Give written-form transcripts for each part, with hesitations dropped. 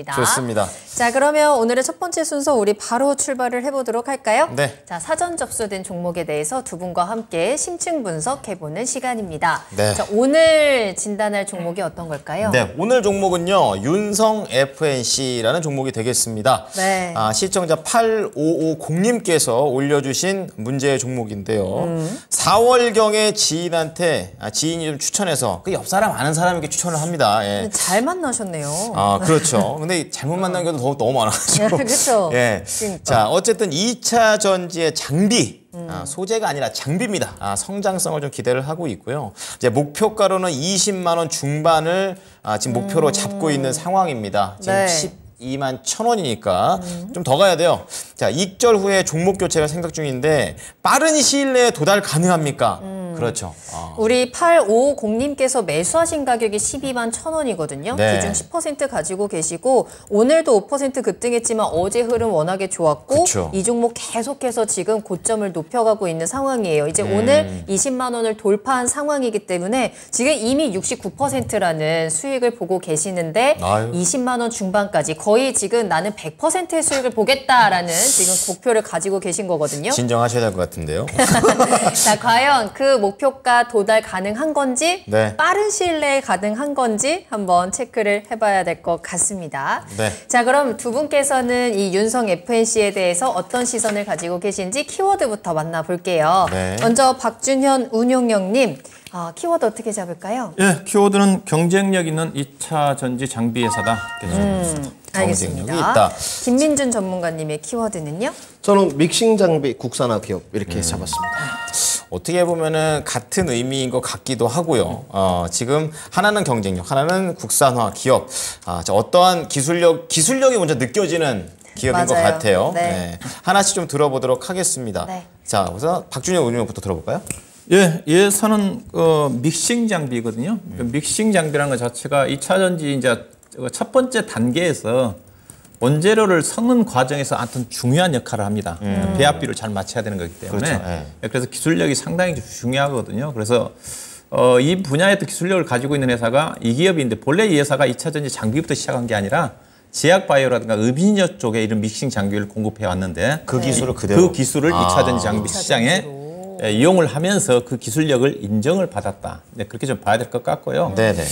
좋습니다. 자, 그러면 오늘의 첫 번째 순서 우리 바로 출발을 해보도록 할까요? 네. 자, 사전 접수된 종목에 대해서 두 분과 함께 심층 분석해보는 시간입니다. 네. 자, 오늘 진단할 종목이 어떤 걸까요? 네, 오늘 종목은요. 윤성 FNC라는 종목이 되겠습니다. 네. 시청자 8550님께서 올려주신 문제의 종목인데요. 4월경에 지인이 좀 추천해서 그 옆 사람 아는 사람에게 추천을 합니다. 예. 잘 만나셨네요. 그렇죠. 근데 잘못 만난 경우도 너무 많아가지고. 그렇죠. 예. 그러니까. 자, 어쨌든 2차 전지의 장비. 소재가 아니라 장비입니다. 성장성을 좀 기대를 하고 있고요. 이제 목표가로는 20만 원 중반을 지금 목표로 잡고 있는 상황입니다. 지금 네. 12만 1,000원이니까 좀 더 가야 돼요. 자, 익절 후에 종목 교체가 생각 중인데 빠른 시일 내에 도달 가능합니까? 그렇죠. 우리 8550님께서 매수하신 가격이 12만 1,000원이거든요. 네. 기준 10% 가지고 계시고 오늘도 5% 급등했지만 어제 흐름 워낙에 좋았고 그쵸. 이 종목 계속해서 지금 고점을 높여가고 있는 상황이에요. 이제 오늘 20만 원을 돌파한 상황이기 때문에 지금 이미 69%라는 수익을 보고 계시는데 아유. 20만 원 중반까지 거의 지금 나는 100%의 수익을 보겠다라는 지금 목표를 가지고 계신 거거든요. 진정하셔야 될 것 같은데요. 자, 과연 그 목표가 도달 가능한 건지 네. 빠른 시일 내에 가능한 건지 한번 체크를 해봐야 될 것 같습니다. 네. 자, 그럼 두 분께서는 이 윤성 FNC에 대해서 어떤 시선을 가지고 계신지 키워드부터 만나볼게요. 네. 먼저 박준현 운용영님, 키워드 어떻게 잡을까요? 예, 키워드는 경쟁력 있는 2차 전지 장비 회사다. 알겠습니다. 경쟁력이 있다. 김민준 전문가님의 키워드는요? 저는 믹싱 장비 국산화 기업 이렇게 잡았습니다. 어떻게 보면은 같은 의미인 것 같기도 하고요. 지금 하나는 경쟁력, 하나는 국산화 기업. 자, 어떠한 기술력이 먼저 느껴지는 기업인 것 맞아요. 같아요. 네. 네. 하나씩 좀 들어보도록 하겠습니다. 네. 자, 우선 박준영 의원부터 들어볼까요? 예, 예산은 믹싱 장비거든요. 그 믹싱 장비라는 것 자체가 2차 전지 이제 첫 번째 단계에서 원재료를 섞는 과정에서 아무튼 중요한 역할을 합니다. 배합비를 잘 맞춰야 되는 거기 때문에. 그렇죠. 예. 그래서 기술력이 상당히 중요하거든요. 그래서 이 분야의 또 기술력을 가지고 있는 회사가 이 기업인데 본래 이 회사가 2차 전지 장비부터 시작한 게 아니라 제약바이오라든가 의빈药 쪽에 이런 믹싱 장비를 공급해 왔는데 그 기술을 그대로. 그 기술을 2차 전지 장비 시장에 이용을 하면서 그 기술력을 인정을 받았다. 네, 그렇게 좀 봐야 될 것 같고요. 네네.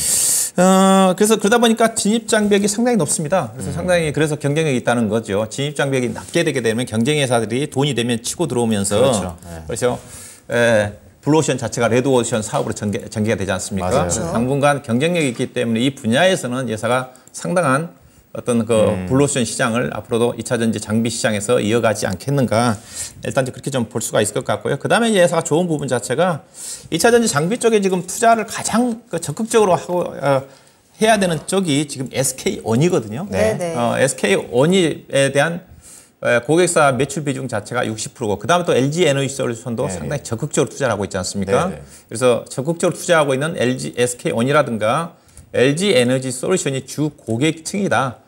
그래서 그러다 보니까 진입 장벽이 상당히 높습니다. 그래서 상당히 그래서 경쟁력이 있다는 거죠. 진입 장벽이 낮게 되게 되면 경쟁 회사들이 돈이 되면 치고 들어오면서 그렇죠. 그래서 블루오션 자체가 레드오션 사업으로 전개가 되지 않습니까? 맞아요. 그래서 당분간 경쟁력이 있기 때문에 이 분야에서는 회사가 상당한 어떤 그 블루오션 시장을 앞으로도 2차 전지 장비 시장에서 이어가지 않겠는가. 일단 그렇게 좀 볼 수가 있을 것 같고요. 그다음에 이 회사가 좋은 부분 자체가 2차 전지 장비 쪽에 지금 투자를 가장 적극적으로 하고 해야 되는 쪽이 지금 SK온이거든요. 네. 네. SK온에 대한 고객사 매출 비중 자체가 60%고 그다음에 또 LG 에너지 솔루션도 상당히 적극적으로 투자를 하고 있지 않습니까? 네네. 그래서 적극적으로 투자하고 있는 SK온이라든가 LG 에너지 솔루션이 주 고객층이다.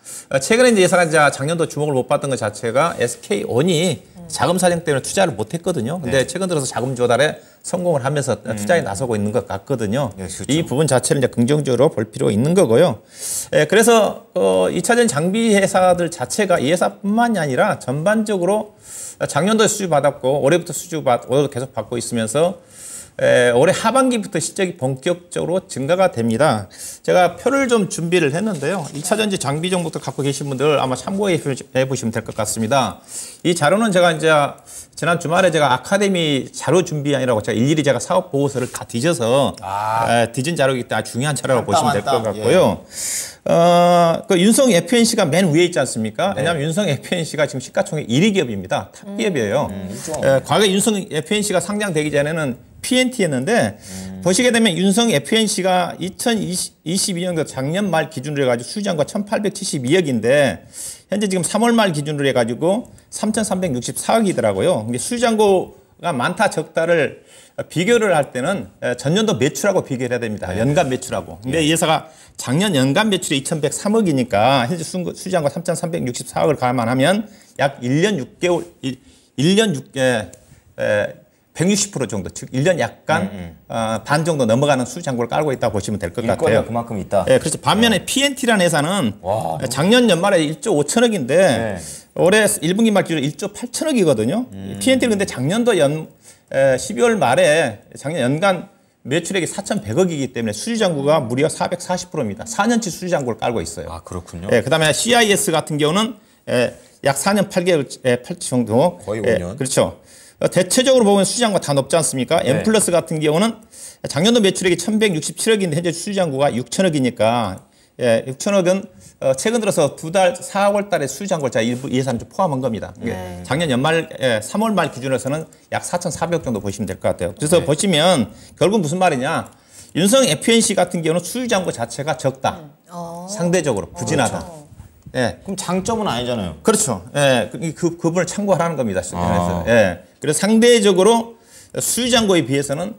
최근에 이제 회사가 이제 작년도 주목을 못 받던 것 자체가 SK온이 자금 사정 때문에 투자를 못 했거든요. 근데 최근 들어서 자금 조달에 성공을 하면서 투자에 나서고 있는 것 같거든요. 네, 그렇죠. 이 부분 자체를 이제 긍정적으로 볼 필요가 있는 거고요. 그래서 2차전 장비 회사들 자체가 이 회사뿐만이 아니라 전반적으로 작년도에 수주 받았고 올해도 계속 받고 있으면서 올해 하반기부터 실적이 본격적으로 증가가 됩니다. 제가 표를 좀 준비를 했는데요. 2차 전지 장비 정보도 갖고 계신 분들 아마 참고해 보시면 될 것 같습니다. 이 자료는 제가 이제 지난 주말에 제가 아카데미 자료 준비안이라고 제가 일일이 제가 사업 보고서를 다 뒤져서 뒤진 자료이기 때문에 중요한 자료라고 보시면 될 것 같고요. 그 윤성 FNC가 맨 위에 있지 않습니까? 왜냐하면 윤성 FNC가 지금 시가총액 1위 기업입니다. 탑 기업이에요. 과거에 윤성 FNC가 상장되기 전에는 PNT였는데 보시게 되면 윤성 FNC가 2022년도 작년 말 기준으로 해가지고 수주한가 1,872억인데 현재 지금 3월 말 기준으로 해가지고 3,364억이더라고요. 근데 수주잔고가 많다 적다를 비교를 할 때는 전년도 매출하고 비교를 해야 됩니다. 연간 매출하고. 근데 이 회사가 작년 연간 매출이 2,103억이니까 현재 수주잔고 3,364억을 감안하면 약 1년 6개월, 1년 6개 160% 정도, 즉 1년 약간 반 정도 넘어가는 수주 잔고를 깔고 있다고 보시면 될 것 같아요. 일거리가 그만큼 있다. 예, 그렇죠. 반면에 PNT라는 회사는 작년 연말에 1조 5천억인데 네. 올해 1분기 말 기준으로 1조 8천억이거든요. PNT는 근데 작년도 12월 말에 작년 연간 매출액이 4,100억이기 때문에 수주 잔고가 무려 440%입니다. 4년치 수주 잔고를 깔고 있어요. 아, 그렇군요. 예, 그다음에 CIS 같은 경우는 약 4년 8개월 8 정도. 거의 5년. 그렇죠. 대체적으로 보면 수주잔고가 다 높지 않습니까? 네. 엠플러스 같은 경우는 작년도 매출액이 1,167억인데 현재 수주잔고가 6천억이니까 6천억은 최근 들어서 4월 달에 수주잔고를 제가 일부 예산 좀 포함한 겁니다. 네. 작년 연말 3월 말 기준으로서는 약 4,400억 정도 보시면 될 것 같아요. 그래서 보시면 결국 무슨 말이냐? 윤성 FNC 같은 경우는 수주잔고 자체가 적다. 상대적으로 부진하다. 그렇죠. 예. 그럼 장점은 아니잖아요. 그렇죠. 예. 그 부분을 참고하라는 겁니다. 예. 그래서 상대적으로 수주잔고에 비해서는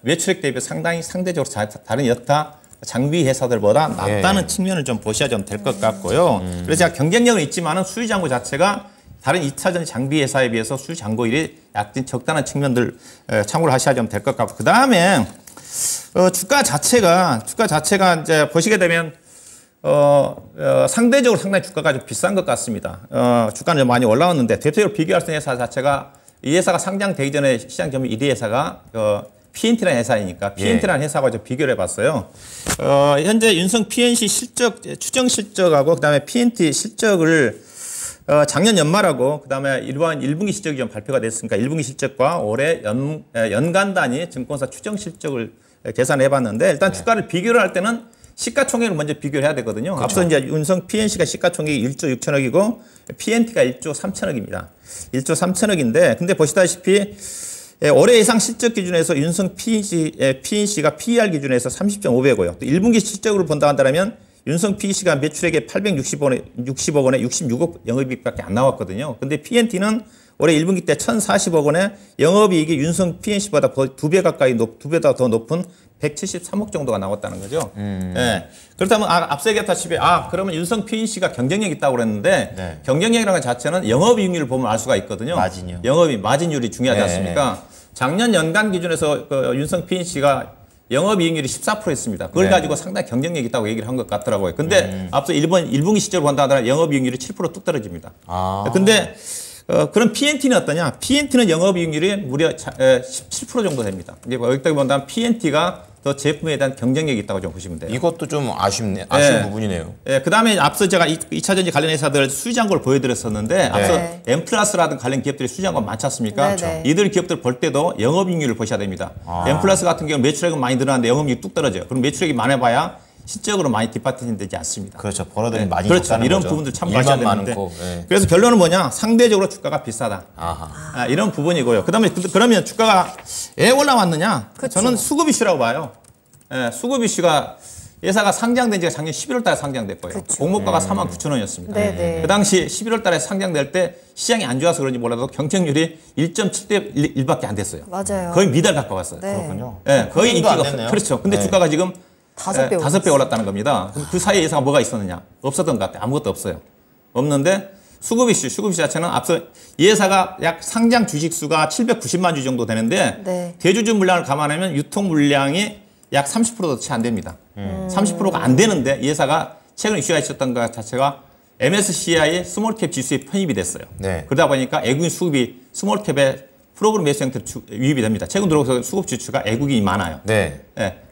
매출액 대비 상당히 상대적으로 다른 여타 장비 회사들보다 낫다는 측면을 좀 보셔야 좀 될 것 같고요. 그래서 제가 경쟁력은 있지만은 수주잔고 자체가 다른 2차전 장비 회사에 비해서 수주잔고율이 약간 적다는 측면들 참고를 하셔야 좀 될 것 같고, 그 다음에 주가 자체가 이제 보시게 되면 상대적으로 상당히 주가가 좀 비싼 것 같습니다. 주가는 좀 많이 올라왔는데 대표적으로 비교할 수 있는 회사 자체가 이 회사가 상장되기 전에 시장 점유 1위 회사가 PNT라는 회사이니까 PNT라는 회사하고 좀 비교를 해봤어요. 현재 윤성 PNC 실적 추정 실적하고 그다음에 PNT 실적을 작년 연말하고 그다음에 일반 1분기 실적이 좀 발표가 됐으니까 1분기 실적과 올해 연간 단위 증권사 추정 실적을 계산해 봤는데 일단 주가를 비교를 할 때는 시가총액을 먼저 비교를 해야 되거든요. 그렇죠. 앞서 이제 윤성 PNC가 시가총액이 1조 6천억이고 PNT가 1조 3천억입니다. 1조 3천억인데 근데 보시다시피 올해 예상 실적 기준에서 윤성 PNC가 PER 기준에서 30.5배고요. 또 1분기 실적으로 본다 한다면 윤성 PEC가 매출액에 860억 원에 66억 영업이익밖에 안 나왔거든요. 근데 PNT는 올해 1분기 때 1,040억 원에 영업이익이 윤성 PNC보다 2배 가까이 2배다 더 높은 173억 정도가 나왔다는 거죠. 예. 그렇다면 앞서 얘기했다시피 그러면 윤성 PNC가 경쟁력 있다고 그랬는데 경쟁력이라는 것 자체는 영업이익률을 보면 알 수가 있거든요. 마진이요. 마진율이 중요하지 않습니까? 작년 연간 기준에서 윤성 PNC가 영업이익률이 14%였습니다. 그걸 가지고 상당히 경쟁력 있다고 얘기를 한 것 같더라고요. 근데 앞서 1분기 시절을 본다 하더라도 영업이익률이 7% 뚝 떨어집니다. 근데 그럼 PNT는 어떠냐? PNT는 영업이익률이 무려 17% 정도 됩니다. 이제 여기까지 본다면 PNT가 더 제품에 대한 경쟁력이 있다고 좀 보시면 돼요. 이것도 좀 아쉬운 부분이네요. 그 다음에 앞서 제가 2차전지 관련 회사들 수주잔고를 보여드렸었는데 앞서 엠플러스라든 관련 기업들이 수주잔고가 많지 않습니까? 이들 기업들 볼 때도 영업이익률을 보셔야 됩니다. 엠플러스 같은 경우는 매출액은 많이 늘어나는데 영업이익이 뚝 떨어져요. 그럼 매출액이 많아봐야 실적으로 많이 뒷받침이 되지 않습니다. 그렇죠. 벌어들인 많이 그렇죠. 적다는 이런 거죠. 부분들 참고하셔야 되는데. 많고, 그래서 결론은 뭐냐? 상대적으로 주가가 비싸다. 이런 부분이고요. 그다음에 그러면 주가가 왜 올라왔느냐? 저는 수급 이슈라고 봐요. 수급 이슈가 회사가 상장된 지가 작년 11월 달에 상장됐고요. 공모가가 49,000원이었습니다. 그 당시 11월 달에 상장될 때 시장이 안 좋아서 그런지 몰라도 경쟁률이 1.7대 1밖에 안 됐어요. 맞아요. 거의 미달 가까웠어요. 그렇군요. 거의 인기가 안 됐네요. 그렇죠. 근데 주가가 지금 5배 올랐다는 겁니다. 그 사이에 예상가 뭐가 있었느냐? 없었던 것 같아요. 아무것도 없어요. 없는데 수급 이슈 자체는 앞서 이 회사가 약 상장 주식 수가 790만 주 정도 되는데 대주주 물량을 감안하면 유통 물량이 약 30%도 채 안 됩니다. 30%가 안 되는데 이 회사가 최근 이슈가 있었던 것 자체가 MSCI 스몰캡 지수에 편입이 됐어요. 그러다 보니까 애국인 수급이 스몰캡에 프로그램 매수 형태로 유입이 됩니다. 최근 들어서 수급 지수가 애국이 많아요.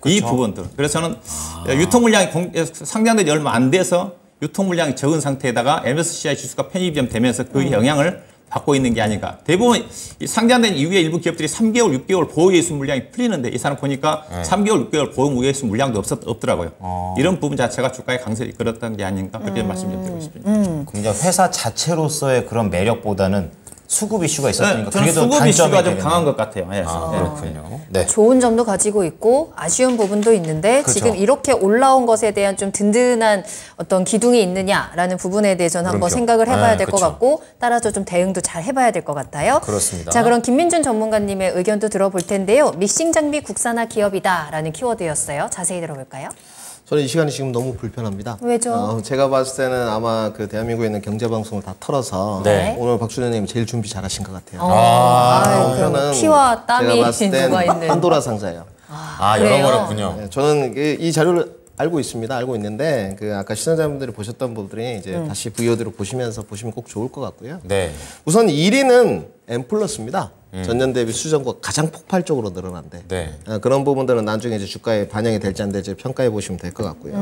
이 부분들. 그래서 저는 유통 물량이 상장된 지 얼마 안 돼서 유통 물량이 적은 상태에다가 MSCI 지수가 편입이 좀 되면서 그 영향을 받고 있는 게 아닌가. 대부분 상장된 이후에 일부 기업들이 3개월, 6개월 보유예수 물량이 풀리는데 이 사람 보니까 3개월, 6개월 보유예수 물량도 없더라고요. 이런 부분 자체가 주가의 강세를 이끌었던 게 아닌가 그렇게 말씀 좀 드리고 싶습니다. 그냥 회사 자체로서의 그런 매력보다는 수급 이슈가 있었으니까 저는 그게 더 수급 이슈가 좀 되겠네요. 강한 것 같아요. 그렇군요. 좋은 점도 가지고 있고 아쉬운 부분도 있는데 지금 이렇게 올라온 것에 대한 좀 든든한 어떤 기둥이 있느냐라는 부분에 대해서는 한번 생각을 해봐야 될 것 같고 따라서 좀 대응도 잘 해봐야 될 것 같아요. 그렇습니다. 자, 그럼 김민준 전문가님의 의견도 들어볼 텐데요. 믹싱 장비 국산화 기업이다라는 키워드였어요. 자세히 들어볼까요? 저는 이 시간이 지금 너무 불편합니다. 왜죠? 제가 봤을 때는 아마 그 대한민국에 있는 경제방송을 다 털어서 네. 오늘 박준현님 제일 준비 잘하신 것 같아요. 그럼 피와 땀이 제가 봤을 땐 누가 있는. 판도라 상자예요. 그래요? 열어버렸군요. 네, 저는 이 자료를 알고 있습니다. 알고 있는데 그 아까 시청자분들이 보셨던 분들이 이제 다시 VOD로 보시면 꼭 좋을 것 같고요. 네. 우선 1위는 M+입니다. 전년 대비 수정과 가장 폭발적으로 늘어난대. 네. 그런 부분들은 나중에 이제 주가에 반영이 될지 안 될지 평가해 보시면 될 것 같고요.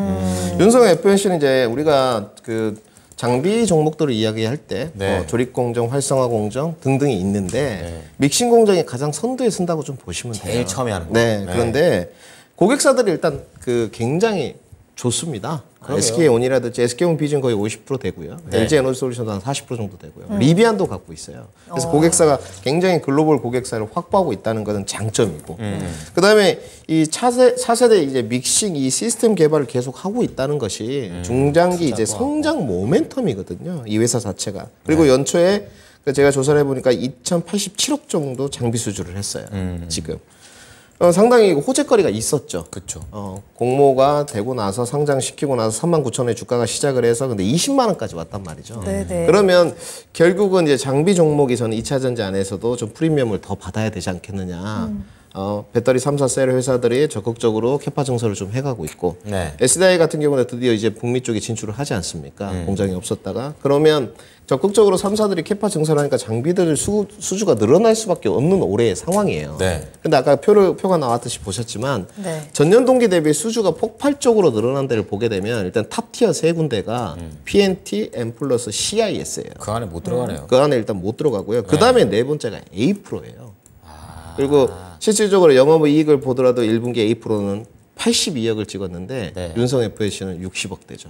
윤성 FNC는 이제 우리가 그 장비 종목들을 이야기할 때 네. 조립 공정, 활성화 공정 등등이 있는데 믹싱 공정이 가장 선두에 쓴다고 좀 보시면 돼요. 제일 처음에 하는 거. 네. 그런데 고객사들이 일단 그 굉장히 좋습니다. SK온이라든지 SK온 비전 거의 50% 되고요. 네. LG 에너지솔루션도 한 40% 정도 되고요. 리비안도 갖고 있어요. 그래서 고객사가 굉장히 글로벌 고객사를 확보하고 있다는 것은 장점이고. 그다음에 이 차세대 이제 믹싱 이 시스템 개발을 계속 하고 있다는 것이 중장기 이제 성장 모멘텀이거든요. 이 회사 자체가. 그리고 연초에 제가 조사를 해보니까 2,087억 정도 장비 수주를 했어요. 지금. 상당히 호재거리가 있었죠. 그렇죠. 공모가 되고 나서 상장시키고 나서 39,000원에 주가가 시작을 해서 근데 20만 원까지 왔단 말이죠. 네네. 그러면 결국은 이제 장비 종목이 저는 2차 전지 안에서도 좀 프리미엄을 더 받아야 되지 않겠느냐. 배터리 3사 셀 회사들이 적극적으로 캐파 증설을 좀 해가고 있고 네. SDI 같은 경우는 드디어 이제 북미 쪽에 진출을 하지 않습니까? 공장이 없었다가 그러면 적극적으로 3사들이 캐파 증설하니까 장비들 수주가 늘어날 수밖에 없는 올해의 상황이에요. 네. 근데 아까 표가 나왔듯이 보셨지만 네. 전년 동기 대비 수주가 폭발적으로 늘어난 데를 보게 되면 일단 탑티어 세 군데가 PNT, M+, CIS예요. 그 안에 못 들어가네요. 그 안에 일단 못 들어가고요. 그 다음에 네 번째가 A+예요. 그리고 실질적으로 영업이익을 보더라도 1분기 A+는 82억을 찍었는데 네. 윤성 FNC는 60억대죠.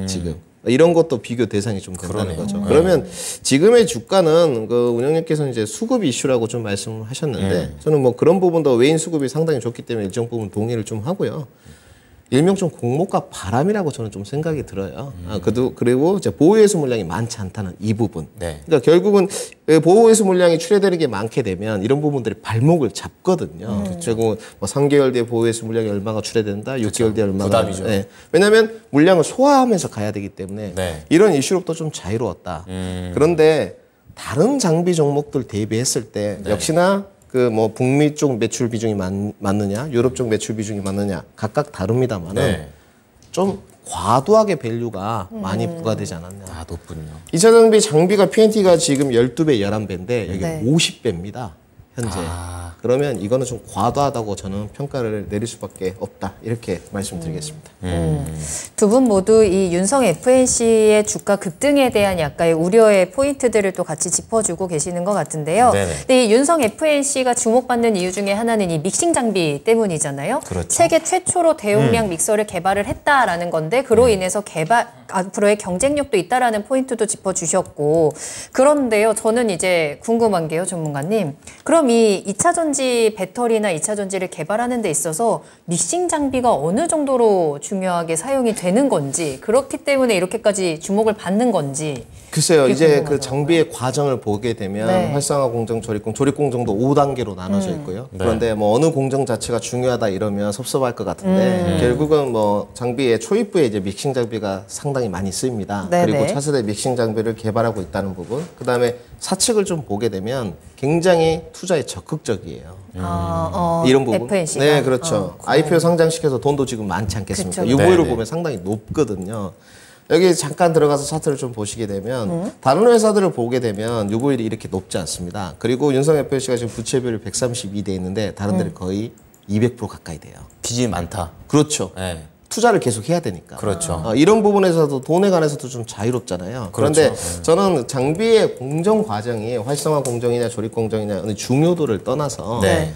지금. 이런 것도 비교 대상이 좀 된다는 거죠. 그러면 지금의 주가는 그 운영님께서는 이제 수급 이슈라고 좀 말씀을 하셨는데 저는 뭐 그런 부분도 외인 수급이 상당히 좋기 때문에 일정 부분 동의를 좀 하고요. 일명 좀 공모가 바람이라고 저는 좀 생각이 들어요. 그리고 이제 보호회수 물량이 많지 않다는 이 부분. 네. 그러니까 결국은 보호회수 물량이 출해되는 게 많게 되면 이런 부분들이 발목을 잡거든요. 그리고 뭐 3개월 뒤에 보호회수 물량이 얼마가 출해된다, 6개월 뒤에 얼마가. 부담이죠. 네. 왜냐하면 물량을 소화하면서 가야 되기 때문에 네. 이런 이슈로부터 좀 자유로웠다. 그런데 다른 장비 종목들 대비했을 때 역시나 그 뭐 북미 쪽 매출 비중이 맞느냐, 유럽 쪽 매출 비중이 맞느냐 각각 다릅니다만은 네. 좀 과도하게 밸류가 많이 부과되지 않았냐. 아, 높군요. 2차 장비가 PNT가 지금 12배, 11배인데 여기 네. 50배입니다. 현재. 그러면 이거는 좀 과도하다고 저는 평가를 내릴 수밖에 없다. 이렇게 말씀드리겠습니다. 두 분 모두 이 윤성 FNC의 주가 급등에 대한 약간의 우려의 포인트들을 또 같이 짚어주고 계시는 것 같은데요. 네네. 근데 이 윤성 FNC가 주목받는 이유 중에 하나는 이 믹싱 장비 때문이잖아요. 그렇죠. 세계 최초로 대용량 믹서를 개발을 했다라는 건데 그로 인해서 앞으로의 경쟁력도 있다라는 포인트도 짚어주셨고 그런데요. 저는 이제 궁금한 게요. 전문가님. 그럼 이 2차 전지 배터리나 2차 전지를 개발하는 데 있어서 믹싱 장비가 어느 정도로 중요하게 사용이 되는 건지 그렇기 때문에 이렇게까지 주목을 받는 건지 글쎄요. 이제 그 궁금하더라고요. 장비의 과정을 보게 되면 네. 활성화 공정, 조립 공정도 5단계로 나눠져 있고요. 그런데 뭐 어느 공정 자체가 중요하다 이러면 섭섭할 것 같은데 결국은 뭐 장비의 초입부에 이제 믹싱 장비가 상당히 많이 쓰입니다. 네네. 그리고 차세대 믹싱 장비를 개발하고 있다는 부분. 그다음에 사측을 좀 보게 되면 굉장히 투자에 적극적이에요. 이런 부분. FNC가? 네, 그렇죠. IPO 상장시켜서 돈도 지금 많지 않겠습니까? 그쵸. UV를 네네. 보면 상당히 높거든요. 여기 잠깐 들어가서 차트를 좀 보시게 되면 다른 회사들을 보게 되면 UV율이 이렇게 높지 않습니다. 그리고 윤성 FNC가 지금 부채비율이 132대 있는데 다른 데는 거의 200% 가까이 돼요. 빚이 많다. 그렇죠. 네. 투자를 계속 해야 되니까. 그렇죠. 이런 부분에서도 돈에 관해서도 좀 자유롭잖아요. 그런데 저는 장비의 공정 과정이 활성화 공정이냐 조립 공정이냐 중요도를 떠나서 네.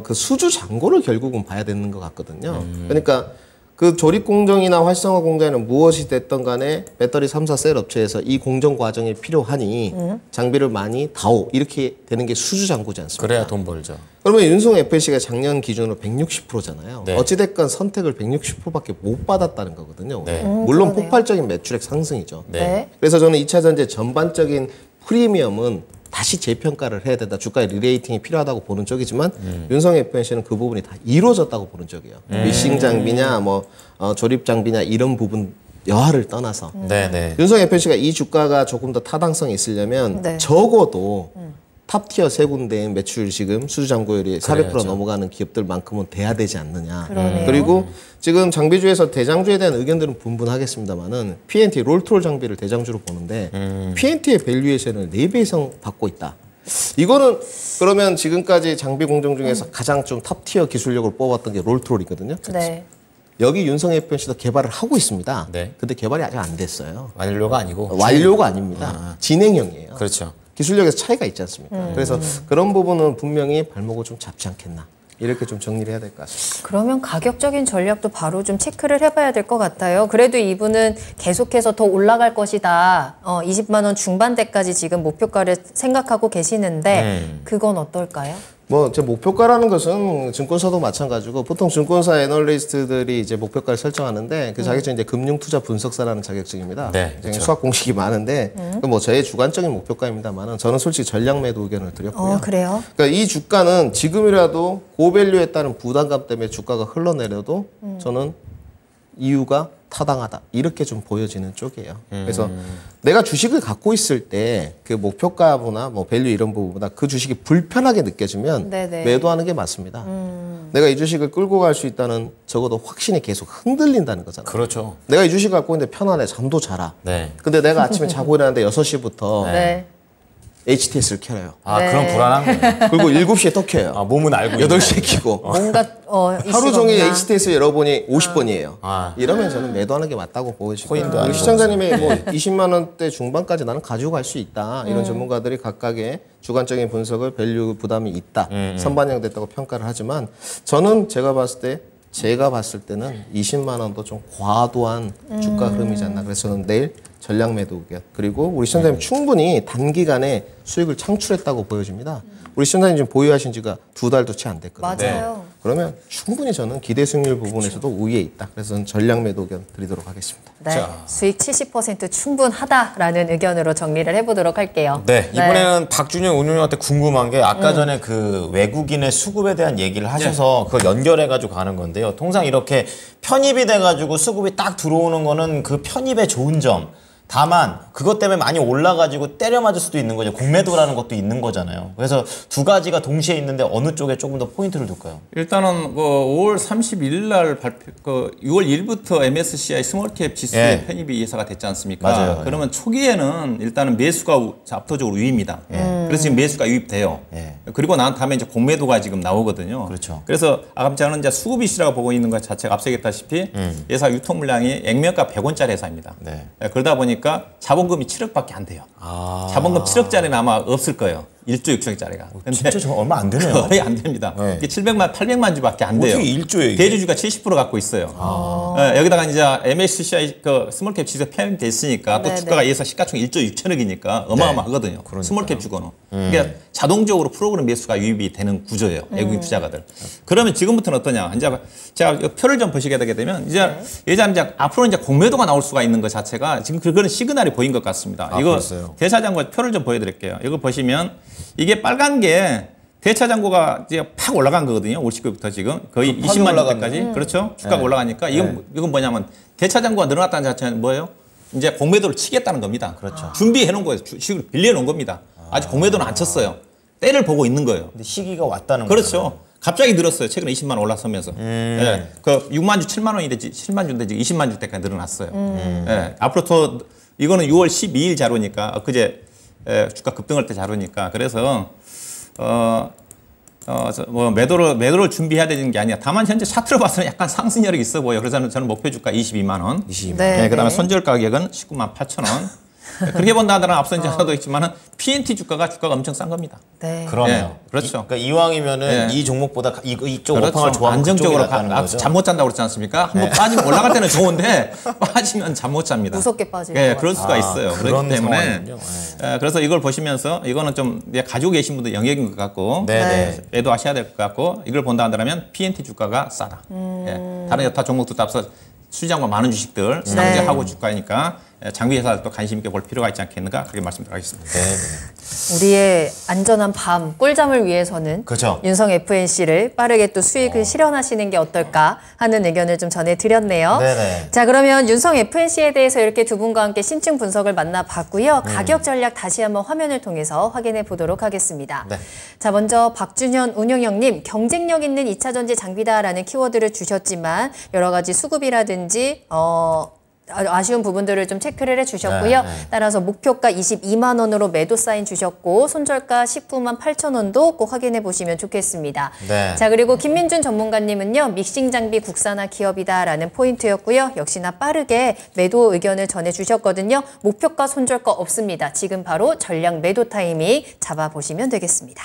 그 수주 잔고를 결국은 봐야 되는 것 같거든요. 그러니까 그 조립 공정이나 활성화 공정에는 무엇이 됐던 간에 배터리 3사 셀 업체에서 이 공정 과정이 필요하니 장비를 많이 다오 이렇게 되는 게 수주 잔고지 않습니까? 그래야 돈 벌죠. 그러면 윤성 FNC가 작년 기준으로 160%잖아요. 네. 어찌됐건 선택을 160%밖에 못 받았다는 거거든요. 네. 물론 그러네요. 폭발적인 매출액 상승이죠. 네. 그래서 저는 2차 전지 전반적인 프리미엄은 다시 재평가를 해야 된다. 주가의 리레이팅이 필요하다고 보는 쪽이지만 윤석열 FOMC는 그 부분이 다 이루어졌다고 보는 쪽이에요. 리싱 장비냐 조립 장비냐 이런 부분 여하를 떠나서 윤석열 FOMC가 이 주가가 조금 더 타당성이 있으려면 적어도 탑티어 세 군데의 매출 지금 수주잔고율이 400% 넘어가는 기업들만큼은 돼야 되지 않느냐. 그리고 지금 장비주에서 대장주에 대한 의견들은 분분하겠습니다만은 P&T 롤트롤 장비를 대장주로 보는데 P&T의 밸류에이션을 4배 이상 받고 있다. 이거는 그러면 지금까지 장비 공정 중에서 가장 좀 탑티어 기술력을 뽑았던 게 롤트롤이거든요. 여기 윤석열 FOMC도 개발을 하고 있습니다. 근데 개발이 아직 안 됐어요. 완료가 아니고 완료가 아닙니다. 진행형이에요. 그렇죠. 기술력에서 차이가 있지 않습니까? 그래서 그런 부분은 분명히 발목을 좀 잡지 않겠나. 이렇게 좀 정리를 해야 될 것 같습니다. 그러면 가격적인 전략도 바로 좀 체크를 해봐야 될 것 같아요. 그래도 이분은 계속해서 더 올라갈 것이다. 20만 원 중반대까지 지금 목표가를 생각하고 계시는데 그건 어떨까요? 제 목표가라는 것은 증권사도 마찬가지고 보통 증권사 애널리스트들이 이제 목표가를 설정하는데 그 자격증이 이제 금융투자 분석사라는 자격증입니다. 굉장히 수학 공식이 많은데 저의 주관적인 목표가입니다만은 저는 솔직히 전략 매도 의견을 드렸고요. 그래요? 그러니까 이 주가는 지금이라도 고밸류에 따른 부담감 때문에 주가가 흘러내려도 저는 이유가 타당하다. 이렇게 좀 보여지는 쪽이에요. 그래서 내가 주식을 갖고 있을 때 그 목표가보다 밸류 이런 부분보다 그 주식이 불편하게 느껴지면 매도하는 게 맞습니다. 내가 이 주식을 끌고 갈 수 있다는 적어도 확신이 계속 흔들린다는 거잖아요. 그렇죠. 내가 이 주식을 갖고 있는데 편안해. 잠도 자라. 근데 내가 아침에 자고 일어나는데 6시부터 HTS를 켜요. 그럼 불안한 거예요. 그리고 7시에 또 켜요. 몸은 알고 8시에 켜고. 뭔가 하루 종일 HTS 열어보니 50번이에요. 이러면 저는 매도하는 게 맞다고 보여지고요. 우리 시청자님의 20만 원대 중반까지 나는 가지고 갈 수 있다. 이런 전문가들이 각각의 주관적인 분석을 밸류 부담이 있다. 선반영됐다고 평가를 하지만 저는 제가 봤을 때는 20만 원도 좀 과도한 주가 흐름이지 않나. 그래서 저는 내일 전략 매도 의견. 그리고 우리 시청자님 충분히 단기간에 수익을 창출했다고 보여집니다. 우리 시청자님 지금 보유하신 지가 2달도 채 안 됐거든요. 맞아요. 그러면 충분히 저는 기대 수익률 부분에서도 우위에 있다. 그래서 저는 전략 매도 의견 드리도록 하겠습니다. 수익 70% 충분하다라는 의견으로 정리를 해보도록 할게요. 이번에는 박준영 운용한테 궁금한 게 아까 전에 그 외국인의 수급에 대한 얘기를 하셔서 그걸 연결해가지고 가는 건데요. 통상 이렇게 편입이 돼가지고 수급이 딱 들어오는 거는 그 편입의 좋은 점. 다만 그것 때문에 많이 올라가지고 때려 맞을 수도 있는 거죠. 공매도라는 것도 있는 거잖아요. 그래서 두 가지가 동시에 있는데 어느 쪽에 조금 더 포인트를 둘까요? 일단은 5월 31일 날 6월 1일부터 MSCI 스몰캡 지수에 편입이 예사가 됐지 않습니까? 맞아요. 그러면 초기에는 일단은 매수가 압도적으로 유입니다. 그래서 지금 매수가 유입돼요. 그리고 난 다음에 이제 공매도가 지금 나오거든요. 그렇죠. 그래서 아까 저는 이제 수급 이슈라고 보고 있는 것 자체가 앞서 얘기했다시피 예사 유통 물량이 액면가 100원짜리 회사입니다. 그러다 보니까 자본금이 7억밖에 안 돼요. 자본금 7억짜리는 아마 없을 거예요. 1조 6천억짜리가. 진짜 저 얼마 안 되네요. 거의 안 됩니다. 이게 700만, 800만 주밖에 안 돼요. 어떻게 1조에 대주주가 70% 갖고 있어요. 여기다가 이제 MSCI 그 스몰캡 지수 편입돼 있으니까 또 주가가 예사 시가총 1조 6천억이니까 어마어마하거든요. 스몰캡 주고는. 그러니까 자동적으로 프로그램 매수가 유입이 되는 구조예요. 외국인 투자가들. 그러면 지금부터는 어떠냐? 이제 제가 표를 좀 보시게 되게 되면 이제 앞으로 이제 공매도가 나올 수가 있는 것 자체가 지금 그런 시그널이 보인 것 같습니다. 이거 대차장고 표를 좀 보여드릴게요. 이거 보시면 이게 빨간 게 대차장고가 이제 팍 올라간 거거든요. 올 19일부터 지금 거의 20만 원대까지. 그렇죠? 주가가 올라가니까 이건 뭐냐면 대차장고가 늘어났다는 자체는 뭐예요? 이제 공매도를 치겠다는 겁니다. 그렇죠. 준비해 놓은 거예요. 주식을 빌려 놓은 겁니다. 아직 공매도는 안 쳤어요. 때를 보고 있는 거예요. 근데 시기가 왔다는 거죠. 그렇죠. 갑자기 늘었어요. 최근에 20만 원 올라서면서. 그 6만 주 7만 원이 되지 7만 주인데 지금 20만 주 때까지 늘어났어요. 앞으로 더 이거는 6월 12일 자료니까 엊그제 주가 급등할 때 자료니까 그래서 매도를 준비해야 되는 게 아니야. 다만 현재 차트로 봐서는 약간 상승 여력이 있어 보여. 그래서 저는 목표 주가 22만 원. 22만 원. 그다음에 손절 가격은 19만 8천 원. 그렇게 본다더라 앞서 이제 저도 있지만은 P&T 주가가 엄청 싼 겁니다. 그러네요. 그렇죠. 그러니까 이왕이면은 이 종목보다 이쪽 오팡을 좋아하는 안정적으로 잠 못 잔다고 그러지 않습니까? 한번 빠지면 올라갈 때는 좋은데 빠지면 잠 못 잡니다. 무섭게 빠지고. 그럴 수가 있어요. 그렇기 때문에 그래서 이걸 보시면서 이거는 좀 가지고 계신 분들 영역인 것 같고 매도하셔야 될 것 같고 이걸 본다 한다면 P&T 주가가 싸다. 다른 여타 종목도 앞서 수지장과 많은 주식들 상장하고 주가니까 장비 회사도 관심 있게 볼 필요가 있지 않겠는가 그렇게 말씀드리겠습니다. 우리의 안전한 밤 꿀잠을 위해서는 그렇죠. 윤성 FNC를 빠르게 또 수익을 실현하시는 게 어떨까 하는 의견을 좀 전해드렸네요. 네네. 자, 그러면 윤성 FNC에 대해서 이렇게 두 분과 함께 신층 분석을 만나봤고요. 가격 전략 다시 한번 화면을 통해서 확인해 보도록 하겠습니다. 네. 자, 먼저 박준현 운영형님, 경쟁력 있는 2차 전지 장비다라는 키워드를 주셨지만 여러 가지 수급이라든지 아쉬운 부분들을 좀 체크를 해주셨고요. 따라서 목표가 22만 원으로 매도 사인 주셨고 손절가 19만 8천 원도 꼭 확인해 보시면 좋겠습니다. 네. 자, 그리고 김민준 전문가님은요. 믹싱 장비 국산화 기업이다라는 포인트였고요. 역시나 빠르게 매도 의견을 전해주셨거든요. 목표가 손절가 없습니다. 지금 바로 전량 매도 타이밍 잡아보시면 되겠습니다.